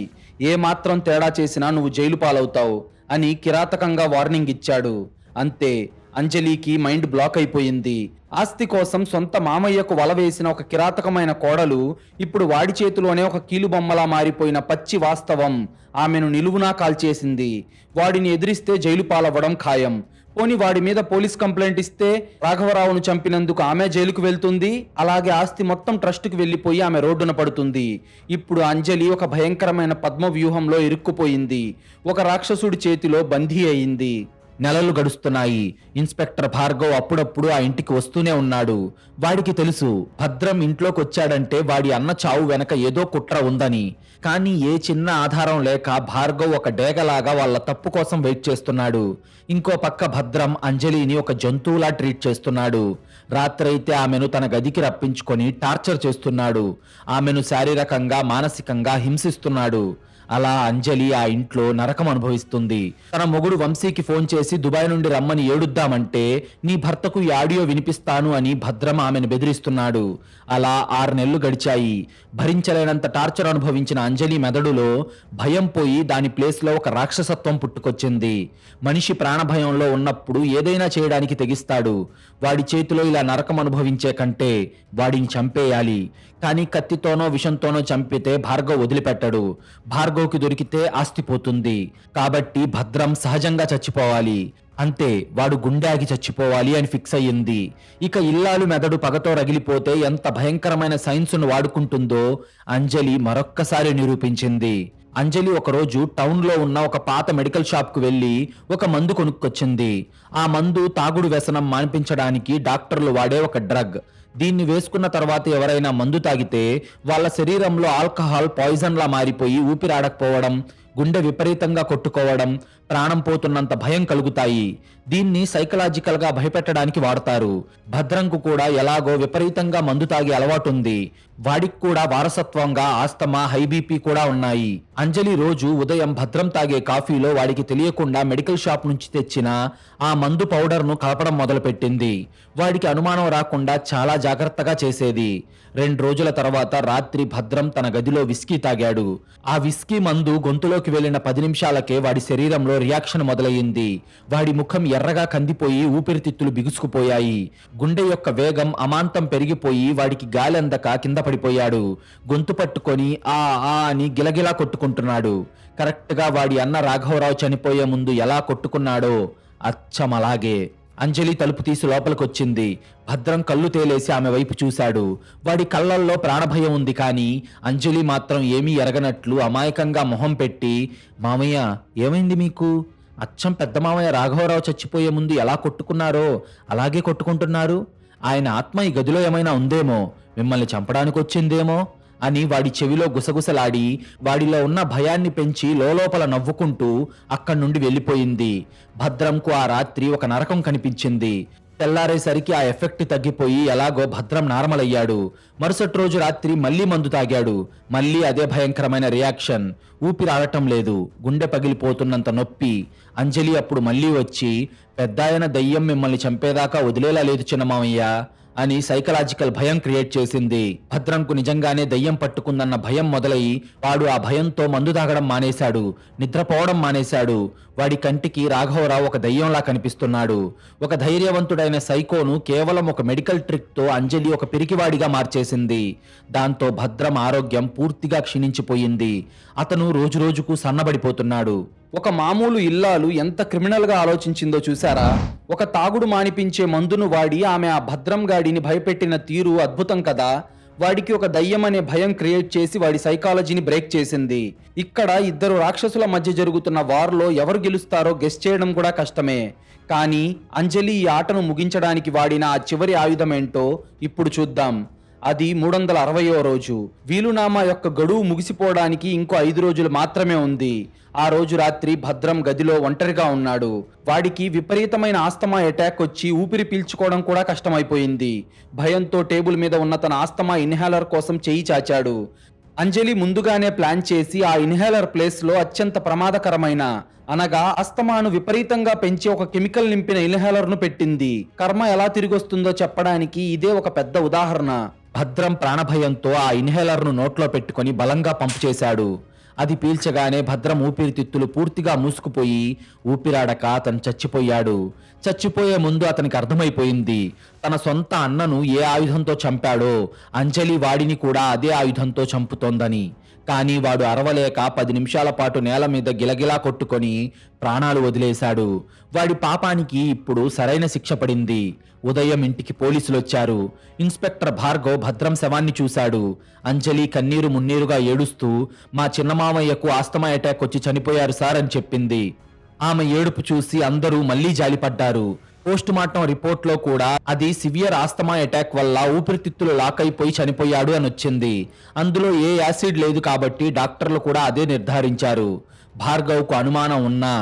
A: ఏ మాత్రం తేడా చేసినా నువ్వు జైలు పాలవుతావు అని కిరాతకంగా వార్నింగ్ ఇచ్చాడు. అంతే, అంజలికి మైండ్ బ్లాక్ అయిపోయింది. ఆస్తి కోసం సొంత మామయ్యకు వల వేసిన ఒక కిరాతకమైన కోడలు ఇప్పుడు వాడి చేతిలోనే ఒక కీలుబొమ్మలా మారిపోయిన పచ్చి వాస్తవం ఆమెను నిలువునా కాల్చేసింది. వాడిని ఎదిరిస్తే జైలు పాలవ్వడం ఖాయం. పోని వాడి మీద పోలీస్ కంప్లైంట్ ఇస్తే రాఘవరావును చంపినందుకు ఆమె జైలుకు వెళ్తుంది. అలాగే ఆస్తి మొత్తం ట్రస్టుకు వెళ్లిపోయి ఆమె రోడ్డున పడుతుంది. ఇప్పుడు అంజలి ఒక భయంకరమైన పద్మ వ్యూహంలో ఇరుక్కుపోయింది. ఒక రాక్షసుడి చేతిలో బందీ అయింది. నెలలు గడుస్తున్నాయి. ఇన్స్పెక్టర్ భార్గవ్ అప్పుడప్పుడు ఆ ఇంటికి వస్తూనే ఉన్నాడు. వాడికి తెలుసు భద్రం ఇంట్లోకి వచ్చాడంటే వాడి అన్న చావు వెనక ఏదో కుట్ర ఉందని. కానీ ఏ చిన్న ఆధారం లేక భార్గవ్ ఒక డేగలాగా వాళ్ళ తప్పు కోసం వెయిట్ చేస్తున్నాడు. ఇంకో పక్క భద్రం అంజలిని ఒక జంతువులా ట్రీట్ చేస్తున్నాడు. రాత్రైతే ఆమెను తన గదికి రప్పించుకొని టార్చర్ చేస్తున్నాడు. ఆమెను శారీరకంగా మానసికంగా హింసిస్తున్నాడు. అలా అంజలి ఆ ఇంట్లో నరకం అనుభవిస్తుంది. తన మొగుడు వంశీకి ఫోన్ చేసి దుబాయ్ నుండి రమ్మని ఏడుద్దామంటే నీ భర్తకు ఈ ఆడియో వినిపిస్తాను అని భద్రం ఆమెను బెదిరిస్తున్నాడు. అలా 6 నెలలు గడిచాయి. భరించలేనంత టార్చర్ అనుభవించిన అంజలి మెదడులో భయం పోయి దాని ప్లేస్లో ఒక రాక్షసత్వం పుట్టుకొచ్చింది. మనిషి ప్రాణభయంలో ఉన్నప్పుడు ఏదైనా చేయడానికి తెగిస్తాడు. వాడి చేతిలో ఇలా నరకం అనుభవించే కంటే వాడిని చంపేయాలి. కానీ కత్తితోనో విషంతోనో చంపితే భార్గవ్ వదిలిపెట్టడు. భార్గవ్కి దొరికితే ఆస్తి పోతుంది. కాబట్టి భద్రం సహజంగా చచ్చిపోవాలి. అంతే, వాడు గుండె చచ్చిపోవాలి అని ఫిక్స్ అయ్యింది. ఇక ఇల్లాలు మెదడు పగతో రగిలిపోతే ఎంత భయంకరమైన సైన్స్ను వాడుకుంటుందో అంజలి మరొక్కసారి నిరూపించింది. అంజలి ఒకరోజు టౌన్లో ఉన్న ఒక పాత మెడికల్ షాప్కు వెళ్ళి ఒక మందు కొనుక్కొచ్చింది. ఆ మందు తాగుడు వ్యసనం మాన్పించడానికి డాక్టర్లు వాడే ఒక డ్రగ్. దీన్ని వేసుకున్న తర్వాత ఎవరైనా మందు తాగితే వాళ్ళ శరీరంలో ఆల్కహాల్ పాయిజన్లా మారిపోయి ఊపిరాడకపోవడం, గుండె విపరీతంగా కొట్టుకోవడం, ప్రాణం పోతున్నంత భయం కలుగుతాయి. దీన్ని సైకలాజికల్గా భయపెట్టడానికి వాడతారు. భద్రంకు కూడా ఎలాగో విపరీతంగా మందు తాగే అలవాటుంది. వాడికి కూడా వారసత్వంగా ఆస్తమా, హై బీపీ కూడా ఉన్నాయి. అంజలి రోజు ఉదయం భద్రం తాగే కాఫీలో వాడికి తెలియకుండా మెడికల్ షాప్ నుంచి తెచ్చిన ఆ మందు పౌడర్ను కలపడం మొదలుపెట్టింది. వాడికి అనుమానం రాకుండా చాలా జాగ్రత్తగా చేసేది. 2 రోజుల తర్వాత రాత్రి భద్రం తన గదిలో విస్కీ తాగాడు. ఆ విస్కీ మందు గొంతులోకి వెళ్లిన 10 నిమిషాలకే వాడి శరీరంలో రియాక్షన్ మొదలయ్యింది. వాడి ముఖం ఎర్రగా కందిపోయి ఊపిరితిత్తులు బిగుసుకుపోయాయి. గుండె యొక్క వేగం అమాంతం పెరిగిపోయి వాడికి గాలి అందక కింద పడిపోయాడు. గొంతు పట్టుకొని ఆ ఆ అని గిలగిలా కొట్టుకుంటున్నాడు. కరెక్ట్ గా వాడి అన్న రాఘవరావు చనిపోయే ముందు ఎలా కొట్టుకున్నాడో అచ్చం అలాగే. అంజలి తలుపు తీసి లోపలికొచ్చింది. భద్రం కళ్ళు తేలేసి ఆమె వైపు చూశాడు. వాడి కళ్ళల్లో ప్రాణభయం ఉంది, కానీ అంజలి మాత్రం ఏమీ ఎరగనట్లు అమాయకంగా మొహం పెట్టి, మామయ్య ఏమైంది మీకు? అచ్చం పెద్ద మామయ్య రాఘవరావు చచ్చిపోయే ముందు ఎలా కొట్టుకున్నారో అలాగే కొట్టుకుంటున్నారు. ఆయన ఆత్మ ఈ గదిలో ఏమైనా ఉందేమో, మిమ్మల్ని చంపడానికి వచ్చిందేమో అని వాడి చెవిలో గుసగుసలాడి వాడిలో ఉన్న భయాన్ని పెంచి లోపల నవ్వుకుంటూ అక్కడి నుండి వెళ్ళిపోయింది. భద్రంకు ఆ రాత్రి ఒక నరకం కనిపించింది. తెల్లారేసరికి ఆ ఎఫెక్ట్ తగ్గిపోయి ఎలాగో భద్రం నార్మల్ అయ్యాడు. మరుసటి రోజు రాత్రి మళ్ళీ మందు తాగాడు. మళ్ళీ అదే భయంకరమైన రియాక్షన్. ఊపిరాడటం లేదు, గుండె పగిలిపోతున్నంత నొప్పి. అంజలి అప్పుడు మళ్ళీ వచ్చి, పెద్దాయన దయ్యం మిమ్మల్ని చంపేదాకా వదిలేలా లేదు చిన్నమామయ్య అని సైకలాజికల్ భయం క్రియేట్ చేసింది. భద్రంకు నిజంగానే దయ్యం పట్టుకుందన్న భయం మొదలై వాడు ఆ భయంతో మందు తాగడం మానేశాడు, నిద్రపోవడం మానేశాడు. వాడి కంటికి రాఘవరావు ఒక దయ్యంలా కనిపిస్తున్నాడు. ఒక ధైర్యవంతుడైన సైకోను కేవలం ఒక మెడికల్ ట్రిక్ తో అంజలి ఒక పిరికివాడిగా మార్చేసింది. దాంతో భద్రం ఆరోగ్యం పూర్తిగా క్షీణించిపోయింది. అతను రోజురోజుకు సన్నబడిపోతున్నాడు. ఒక మామూలు ఇల్లాలు ఎంత క్రిమినల్ గా ఆలోచించిందో చూసారా? ఒక తాగుడు మానిపించే మందును వాడి ఆమె ఆ భద్రం గాడిని భయపెట్టిన తీరు అద్భుతం కదా. వాడికి ఒక దయ్యం అనే భయం క్రియేట్ చేసి వాడి సైకాలజీని బ్రేక్ చేసింది. ఇక్కడ ఇద్దరు రాక్షసుల మధ్య జరుగుతున్న వార్లో ఎవరు గెలుస్తారో గెస్ చేయడం కూడా కష్టమే. కానీ అంజలి ఈ ఆటను ముగించడానికి వాడిన ఆ చివరి ఆయుధం ఏంటో ఇప్పుడు చూద్దాం. అది 360వ రోజు. వీలునామా యొక్క గడువు ముగిసిపోవడానికి ఇంకో 5 రోజులు మాత్రమే ఉంది. ఆ రోజు రాత్రి భద్రం గదిలో ఒంటరిగా ఉన్నాడు. వాడికి విపరీతమైన ఆస్తమా అటాక్ వచ్చి ఊపిరి పీల్చుకోవడం కూడా కష్టమైపోయింది. భయంతో టేబుల్ మీద ఉన్న తన ఆస్తమా ఇన్హేలర్ కోసం చెయ్యి చాచాడు. అంజలి ముందుగానే ప్లాన్ చేసి ఆ ఇన్హేలర్ ప్లేస్లో అత్యంత ప్రమాదకరమైన అనగా ఆస్తమాను విపరీతంగా పెంచి ఒక కెమికల్ నింపిన ఇన్హేలర్ను పెట్టింది. కర్మ ఎలా తిరిగొస్తుందో చెప్పడానికి ఇదే ఒక పెద్ద ఉదాహరణ. భద్రం ప్రాణభయంతో ఆ ఇన్హేలర్ను నోట్లో పెట్టుకొని బలంగా పంపు చేశాడు. అది పీల్చగానే భద్రం ఊపిరితిత్తులు పూర్తిగా మూసుకుపోయి ఊపిరాడక అతను చచ్చిపోయాడు. చచ్చిపోయే ముందు అతనికి అర్థమైపోయింది, తన సొంత అన్నను ఏ ఆయుధంతో చంపాడో అంజలి వాడిని కూడా అదే ఆయుధంతో చంపుతోందని. కానీ వాడు అరవలేక 10 నిమిషాల పాటు నేల మీద గిలగిలా కొట్టుకొని ప్రాణాలు వదిలేశాడు. వాడి పాపానికి ఇప్పుడు సరైన శిక్ష పడింది. ఉదయం ఇంటికి పోలీసులు వచ్చారు. ఇన్స్పెక్టర్ భార్గవ్ భద్రం శవాన్ని చూశాడు. అంజలి కన్నీరు మున్నీరుగా ఏడుస్తూ మా చిన్నమామయ్యకు ఆస్తమా అటాక్ వచ్చి చనిపోయారు సార్ అని చెప్పింది. ఆమె ఏడుపు చూసి అందరూ మళ్లీ జాలిపడ్డారు. పోస్ట్ మార్టం రిపోర్ట్లో కూడా అది సివియర్ ఆస్తమా అటాక్ వల్ల ఊపిరితిత్తులు లాక్ అయిపోయి చనిపోయాడు అని వచ్చింది. అందులో ఏ యాసిడ్ లేదు కాబట్టి డాక్టర్లు కూడా అదే నిర్ధారించారు. భార్గవ్కు అనుమానం ఉన్నా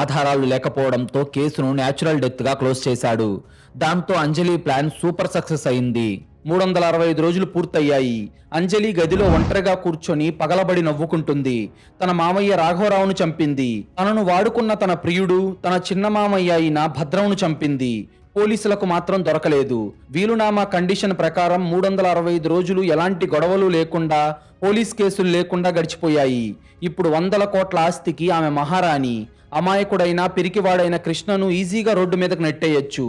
A: ఆధారాలు లేకపోవడంతో కేసును న్యాచురల్ డెత్ గా క్లోజ్ చేశాడు. దాంతో అంజలి ప్లాన్ సూపర్ సక్సెస్ అయింది. 365 రోజులు పూర్తయ్యాయి. అంజలి గదిలో ఒంటరిగా కూర్చొని పగలబడి నవ్వుకుంటుంది. తన మామయ్య రాఘవరావును చంపింది. తనను వాడుకున్న తన ప్రియుడు తన చిన్న మామయ్య అయిన భద్రవును చంపింది. పోలీసులకు మాత్రం దొరకలేదు. వీలునామా కండిషన్ ప్రకారం 365 రోజులు ఎలాంటి గొడవలు లేకుండా, పోలీస్ కేసులు లేకుండా గడిచిపోయాయి. ఇప్పుడు 100 కోట్ల ఆస్తికి ఆమె మహారాణి. అమాయకుడైన పిరికివాడైన కృష్ణను ఈజీగా రోడ్డు మీదకు నెట్టేయొచ్చు.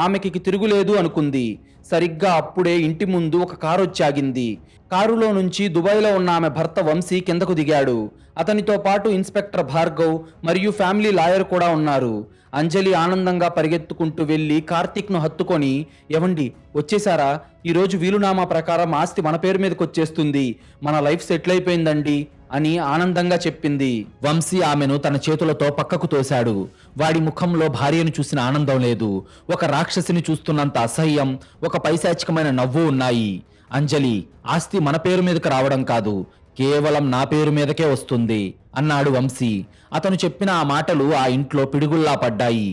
A: ఆమెకి తిరుగులేదు అనుకుంది. సరిగ్గా అప్పుడే ఇంటి ముందు ఒక కారు వచ్చాగింది. కారులో నుంచి దుబాయ్లో ఉన్న ఆమె భర్త వంశీ కిందకు దిగాడు. అతనితో పాటు ఇన్స్పెక్టర్ భార్గవ్ మరియు ఫ్యామిలీ లాయర్ కూడా ఉన్నారు. అంజలి ఆనందంగా పరిగెత్తుకుంటూ వెళ్లి కార్తీక్ను హత్తుకొని, ఎవండి వచ్చేసారా? ఈరోజు వీలునామా ప్రకారం ఆస్తి మన పేరు మీదకి వచ్చేస్తుంది, మన లైఫ్ సెటిల్ అయిపోయిందండి అని ఆనందంగా చెప్పింది. వంశీ ఆమెను తన చేతులతో పక్కకు తోశాడు. వాడి ముఖంలో భార్యను చూసిన ఆనందం లేదు, ఒక రాక్షసిని చూస్తున్నంత అసహ్యం, ఒక పైశాచికమైన నవ్వు ఉన్నాయి. అంజలి, ఆస్తి మన పేరు మీదకి రావడం కాదు, కేవలం నా పేరు మీదకే వస్తుంది అన్నాడు వంశీ. అతను చెప్పిన ఆ మాటలు ఆ ఇంట్లో పిడుగుల్లా పడ్డాయి.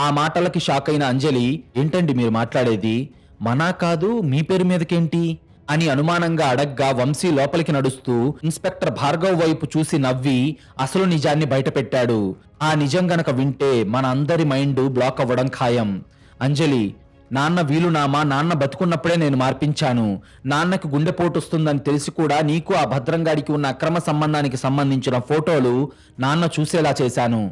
A: ఆ మాటలకి షాక్ అయిన అంజలి, ఏంటండి మీరు మాట్లాడేది? మనా కాదు, మీ పేరు మీదకేంటి అని అనుమానంగా అడగ్గా వంశీ లోపలికి నడుస్తూ ఇన్స్పెక్టర్ భార్గవ్ వైపు చూసి నవ్వి అసలు నిజాన్ని బయటపెట్టాడు. ఆ నిజం గనక వింటే మన అందరి మైండ్ బ్లాక్ అవ్వడం ఖాయం. అంజలి, నాన్న వీలునామా నాన్న బతుకున్నప్పుడే నేను మార్పించాను. నాన్నకు గుండెపోటు వస్తుందని తెలిసి కూడా నీకు ఆ భద్రంగాడికి ఉన్న అక్రమ సంబంధానికి సంబంధించిన ఫోటోలు నాన్న చూసేలా చేశాను.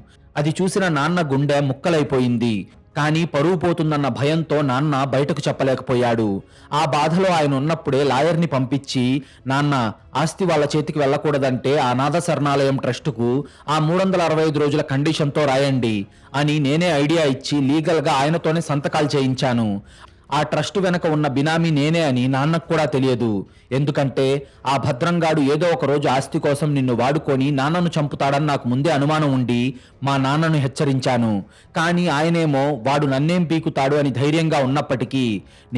A: అది చూసిన నాన్న గుండె ముక్కలైపోయింది. కానీ పరువు పోతుందన్న భయంతో నాన్న బయటకు చెప్పలేకపోయాడు. ఆ బాధలో ఆయన ఉన్నప్పుడే లాయర్ని పంపించి, నాన్న ఆస్తి వాళ్ళ చేతికి వెళ్ళకూడదంటే ఆ అనాథ శరణాలయం ట్రస్టుకు ఆ 365 రోజుల కండిషన్తో రాయండి అని నేనే ఐడియా ఇచ్చి లీగల్గా ఆయనతోనే సంతకాలు చేయించాను. ఆ ట్రస్ట్ వెనక ఉన్న బినామీ నేనే అని నాన్నకు కూడా తెలియదు. ఎందుకంటే ఆ భద్రంగాడు ఏదో ఒక రోజు ఆస్తి కోసం నిన్ను వాడుకొని నాన్నను చంపుతాడని నాకు ముందే అనుమానం ఉండి మా నాన్నను హెచ్చరించాను. కానీ ఆయనేమో వాడు నన్నేం పీకుతాడు అని ధైర్యంగా ఉన్నప్పటికీ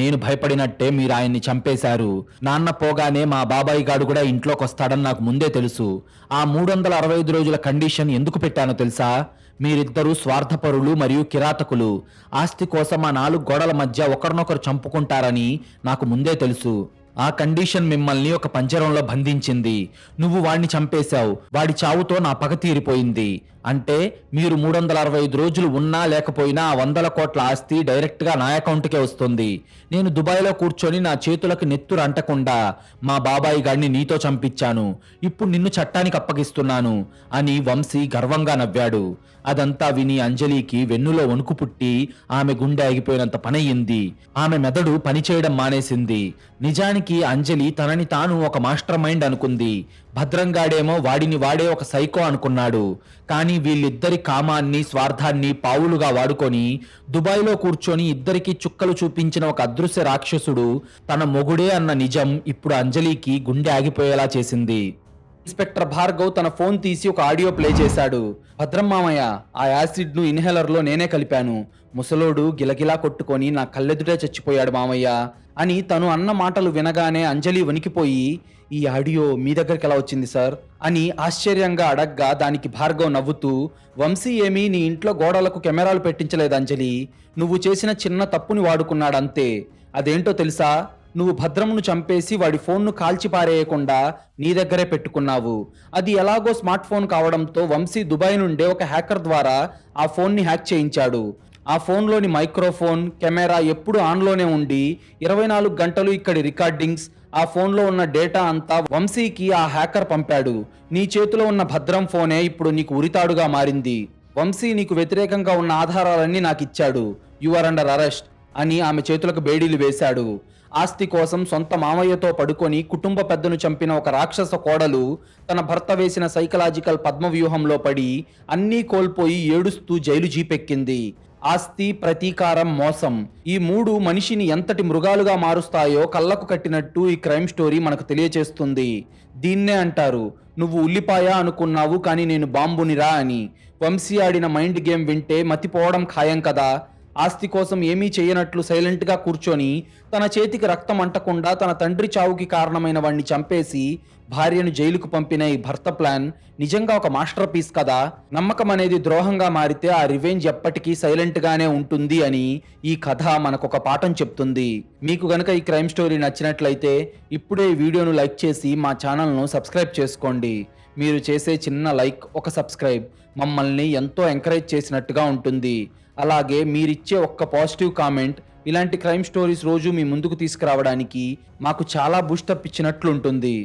A: నేను భయపడినట్టే మీరు ఆయన్ని చంపేశారు. నాన్న పోగానే మా బాబాయ్ గాడు కూడా ఇంట్లోకి వస్తాడని నాకు ముందే తెలుసు. ఆ 365 రోజుల కండిషన్ ఎందుకు పెట్టానో తెలుసా? మీరిద్దరూ స్వార్థపరులు మరియు కిరాతకులు. ఆస్తి కోసం ఆ 4 గోడల మధ్య ఒకరినొకరు చంపుకుంటారని నాకు ముందే తెలుసు. ఆ కండిషన్ మిమ్మల్ని ఒక పంజరంలో బంధించింది. నువ్వు వాడిని చంపేశావు. వాడి చావుతో నా పగ తీరిపోయింది. అంటే మీరు 365 రోజులు ఉన్నా లేకపోయినా ఆ 100 కోట్ల ఆస్తి డైరెక్ట్ గా నా అకౌంట్కే వస్తుంది. నేను దుబాయ్లో కూర్చొని నా చేతులకు నెత్తురు అంటకుండా మా బాబాయ్ గాడిని నీతో చంపించాను. ఇప్పుడు నిన్ను చట్టానికి అప్పగిస్తున్నాను అని వంశీ గర్వంగా నవ్వాడు. అదంతా విని అంజలికి వెన్నులో వణుకు పుట్టి ఆమె గుండె ఆగిపోయినంత పనయ్యింది. ఆమె మెదడు పనిచేయడం మానేసింది. నిజానికి అంజలి తనని తాను ఒక మాస్టర్ మైండ్ అనుకుంది. భద్రంగాడేమో వాడిని వాడే ఒక సైకో అనుకున్నాడు. కానీ వీళ్ళిద్దరి కామాన్ని స్వార్థాన్ని పావులుగా వాడుకొని దుబాయ్లో కూర్చొని ఇద్దరికి చుక్కలు చూపించిన ఒక అదృశ్య రాక్షసుడు తన మొగుడే అన్న నిజం ఇప్పుడు అంజలికి గుండె ఆగిపోయేలా చేసింది. ఇన్స్పెక్టర్ భార్గవ్ తన ఫోన్ తీసి ఒక ఆడియో ప్లే చేశాడు. భద్రం మామయ్య, ఆ యాసిడ్ను ఇన్హేలర్లో నేనే కలిపాను. ముసలోడు గిలగిలా కొట్టుకొని నా కళ్ళెదుటే చచ్చిపోయాడు మామయ్య అని తను అన్న మాటలు వినగానే అంజలి వణికిపోయి, ఈ ఆడియో మీ దగ్గరికి ఎలా వచ్చింది సార్ అని ఆశ్చర్యంగా అడగ్గా దానికి భార్గవ్ నవ్వుతూ, వంశీ ఏమీ నీ ఇంట్లో గోడలకు కెమెరాలు పెట్టించలేదు అంజలి, నువ్వు చేసిన చిన్న తప్పుని వాడుకున్నాడంతే. అదేంటో తెలుసా? నువ్వు భద్రంను చంపేసి వాడి ఫోన్ను కాల్చిపారేయకుండా నీ దగ్గరే పెట్టుకున్నావు. అది ఎలాగో స్మార్ట్ ఫోన్ కావడంతో వంశీ దుబాయ్ నుండే ఒక హ్యాకర్ ద్వారా ఆ ఫోన్ని హ్యాక్ చేయించాడు. ఆ ఫోన్లోని మైక్రోఫోన్, కెమెరా ఎప్పుడు ఆన్లోనే ఉండి 24 గంటలు ఇక్కడి రికార్డింగ్స్, ఆ ఫోన్లో ఉన్న డేటా అంతా వంశీకి ఆ హ్యాకర్ పంపాడు. నీ చేతిలో ఉన్న భద్రం ఫోనే ఇప్పుడు నీకు ఉరితాడుగా మారింది. వంశీ నీకు వ్యతిరేకంగా ఉన్న ఆధారాలన్నీ నాకు ఇచ్చాడు. యు ఆర్ అండర్ అరెస్ట్ అని ఆమె చేతులకు బేడీలు వేశాడు. ఆస్తి కోసం సొంత మామయ్యతో పడుకొని కుటుంబ పెద్దను చంపిన ఒక రాక్షస కోడలు తన భర్త వేసిన సైకలాజికల్ పద్మవ్యూహంలో పడి అన్నీ కోల్పోయి ఏడుస్తూ జైలు జీపెక్కింది. ఆస్తి, ప్రతీకారం, మోసం, ఈ మూడు మనిషిని ఎంతటి మృగాలుగా మారుస్తాయో కళ్ళకు కట్టినట్టు ఈ క్రైమ్ స్టోరీ మనకు తెలియచేస్తుంది. దీన్నే అంటారు నువ్వు ఉల్లిపాయ అనుకున్నావు కానీ నేను బాంబునిరా అని. వంశీ ఆడిన మైండ్ గేమ్ వింటే మతిపోవడం ఖాయం కదా. ఆస్తి కోసం ఏమీ చేయనట్లు సైలెంట్గా కూర్చొని తన చేతికి రక్తం అంటకుండా తన తండ్రి చావుకి కారణమైన వాణ్ణి చంపేసి భార్యను జైలుకు పంపిన ఈ భర్త ప్లాన్ నిజంగా ఒక మాస్టర్ పీస్ కదా. నమ్మకం అనేది ద్రోహంగా మారితే ఆ రివెంజ్ ఎప్పటికీ సైలెంట్గానే ఉంటుంది అని ఈ కథ మనకొక పాఠం చెప్తుంది. మీకు గనక ఈ క్రైమ్ స్టోరీ నచ్చినట్లయితే ఇప్పుడే ఈ వీడియోను లైక్ చేసి మా ఛానల్ను సబ్స్క్రైబ్ చేసుకోండి. మీరు చేసే చిన్న లైక్, ఒక సబ్స్క్రైబ్ మమ్మల్ని ఎంతో ఎంకరేజ్ చేసినట్టుగా ఉంటుంది. అలాగే మీరిచ్చే ఒక్క పాజిటివ్ కామెంట్ ఇలాంటి క్రైమ్ స్టోరీస్ రోజు మీ ముందుకు తీసుకురావడానికి మాకు చాలా బూస్టప్ ఇచ్చినట్లుంటుంది.